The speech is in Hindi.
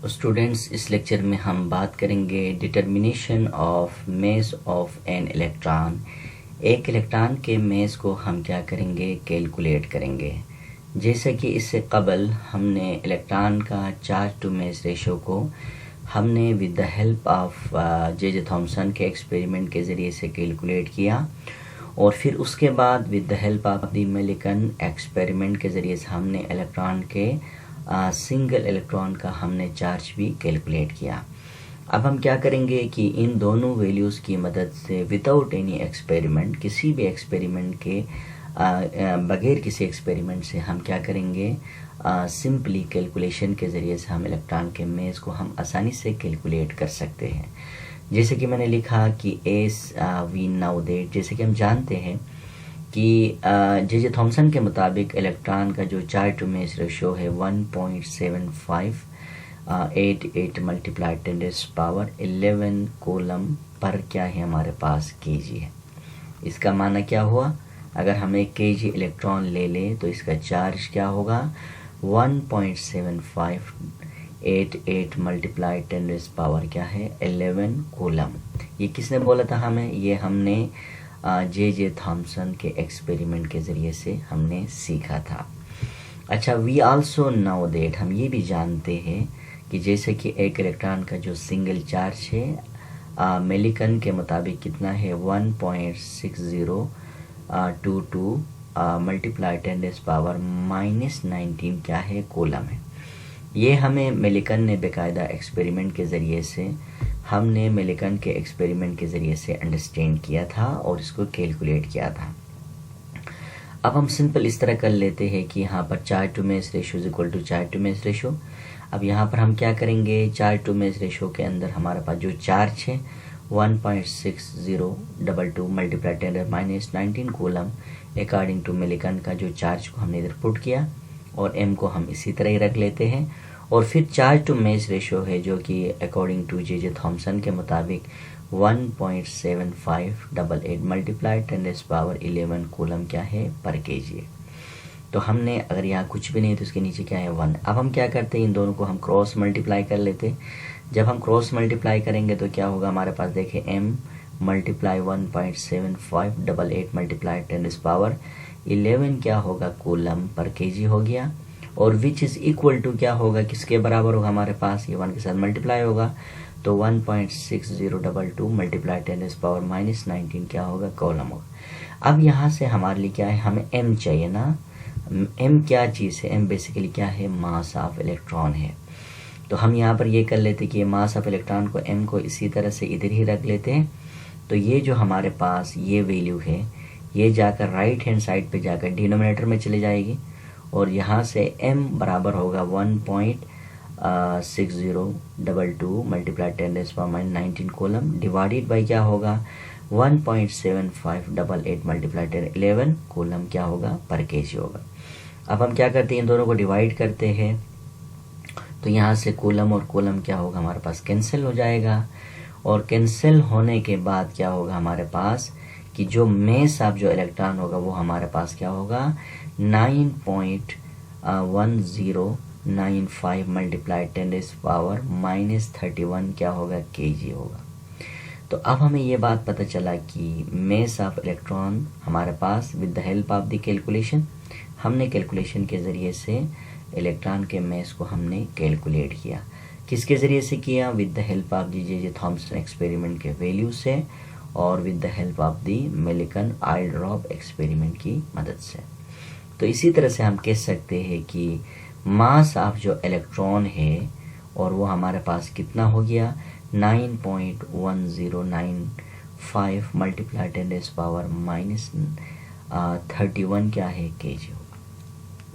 स्टूडेंट्स, इस लेक्चर में हम बात करेंगे determination of mess of an electron. एक इलेक्ट्रॉन के मेस को हम क्या करेंगे, कैलकुलेट करेंगे। जैसे कि इससे कबल हमने इलेक्ट्रॉन का चार्ज टू मेस रेशो को हमने with the help of J Thomson के एक्सपेरिमेंट के ज़रिए से कैलकुलेट किया, और फिर उसके बाद with the help of the Millikan experiment के ज़रिए से हमने इलेक्ट्रॉन के सिंगल इलेक्ट्रॉन का हमने चार्ज भी कैलकुलेट किया। अब हम क्या करेंगे कि इन दोनों वैल्यूज़ की मदद से विदाउट एनी एक्सपेरिमेंट, किसी भी एक्सपेरिमेंट के बगैर किसी एक्सपेरिमेंट से हम क्या करेंगे, सिंपली कैलकुलेशन के ज़रिए से हम इलेक्ट्रॉन के मेस को हम आसानी से कैलकुलेट कर सकते हैं। जैसे कि मैंने लिखा कि एस वी नाउ दैट, जैसे कि हम जानते हैं कि जे थॉमसन के मुताबिक इलेक्ट्रॉन का जो चार्ज टू मेस रेशो है 1.7588 मल्टीप्लाइड 10⁻11 कूलम पर क्या है हमारे पास केजी है। इसका माना क्या हुआ, अगर हम एक केजी इलेक्ट्रॉन ले लें तो इसका चार्ज क्या होगा, 1.7588 मल्टीप्लाइड 10⁻11 क्या है 11 कूलम। ये किसने बोला था हमें, ये हमने जे थॉमसन के एक्सपेरिमेंट के ज़रिए से हमने सीखा था। अच्छा, वी आल्सो नो दैट, हम ये भी जानते हैं कि जैसे कि एक इलेक्ट्रॉन का जो सिंगल चार्ज है मिलिकन के मुताबिक कितना है 1.6022 मल्टीप्लाई 10⁻⁻19 क्या है कूलम है। ये हमें मिलिकन ने बेकायदा एक्सपेरिमेंट के ज़रिए से हमने मिलिकन के एक्सपेरिमेंट के ज़रिए से अंडरस्टैंड किया था और इसको कैलकुलेट किया था। अब हम सिंपल इस तरह कर लेते हैं कि यहाँ पर charge to mass ratio is equal to charge to mass ratio. अब यहाँ पर हम क्या करेंगे, चार्ज टू मेस रेशो के अंदर हमारे पास जो चार्ज है 1.6022 multiply 10⁻⁻19 coulomb according to Millikan का जो चार्ज को हमने इधर पुट किया, और एम को हम इसी तरह ही रख लेते हैं। और फिर चार्ज टू मेस रेशो है जो कि अकॉर्डिंग टू जे थॉमसन के मुताबिक 1.7588 मल्टीप्लाई 10⁻11 कूलम क्या है पर केजी। तो हमने अगर यहाँ कुछ भी नहीं तो इसके नीचे क्या है 1। अब हम क्या करते हैं, इन दोनों को हम क्रॉस मल्टीप्लाई कर लेते। जब हम क्रॉस मल्टीप्लाई करेंगे तो क्या होगा हमारे पास, देखें m मल्टीप्लाई 1.7588 मल्टीप्लाई 10⁻11 क्या होगा कूलम पर केजी हो गया, और विच इज़ इक्वल टू क्या होगा, किसके बराबर होगा हमारे पास, ये 1 के साथ मल्टीप्लाई होगा तो 1.6022 मल्टीप्लाई 10⁻⁻19 क्या होगा कॉलम होगा। अब यहाँ से हमारे लिए क्या है, हमें m चाहिए ना। m क्या चीज़ है, m बेसिकली क्या है, मास ऑफ इलेक्ट्रॉन है। तो हम यहाँ पर ये कर लेते कि मास ऑफ इलेक्ट्रॉन को m को इसी तरह से इधर ही रख लेते हैं। तो ये जो हमारे पास ये वैल्यू है ये जाकर राइट हैंड साइड पे जाकर डिनोमिनेटर में चले जाएगी, और यहाँ से m बराबर होगा 1.6022 मल्टीप्लाई 10⁻⁻19 कॉलम डिवाइडेड बाई क्या होगा 1.7588 मल्टीप्लाई 1011 कॉलम क्या होगा पर केजी होगा। अब हम क्या करते हैं, इन दोनों को डिवाइड करते हैं, तो यहाँ से कॉलम और कॉलम क्या होगा हमारे पास कैंसिल हो जाएगा, और कैंसिल होने के बाद क्या होगा हमारे पास कि जो मेस ऑफ जो इलेक्ट्रॉन होगा वो हमारे पास क्या होगा 9.1095 मल्टीप्लाई 10⁻⁻31 क्या होगा केजी होगा। तो अब हमें ये बात पता चला कि मेस ऑफ इलेक्ट्रॉन हमारे पास with the help of the calculation, हमने कैलकुलेशन के ज़रिए से इलेक्ट्रॉन के मेस को हमने कैलकुलेट किया। किसके ज़रिए से किया, with the help of J Thomson experiment के वैल्यू से, और with the help of the Millikan I drop experiment की मदद से। तो इसी तरह से हम कह सकते हैं कि मास ऑफ जो इलेक्ट्रॉन है और वो हमारे पास कितना हो गया 9.1095 मल्टीप्लाई 10⁻⁻31 क्या है केजी।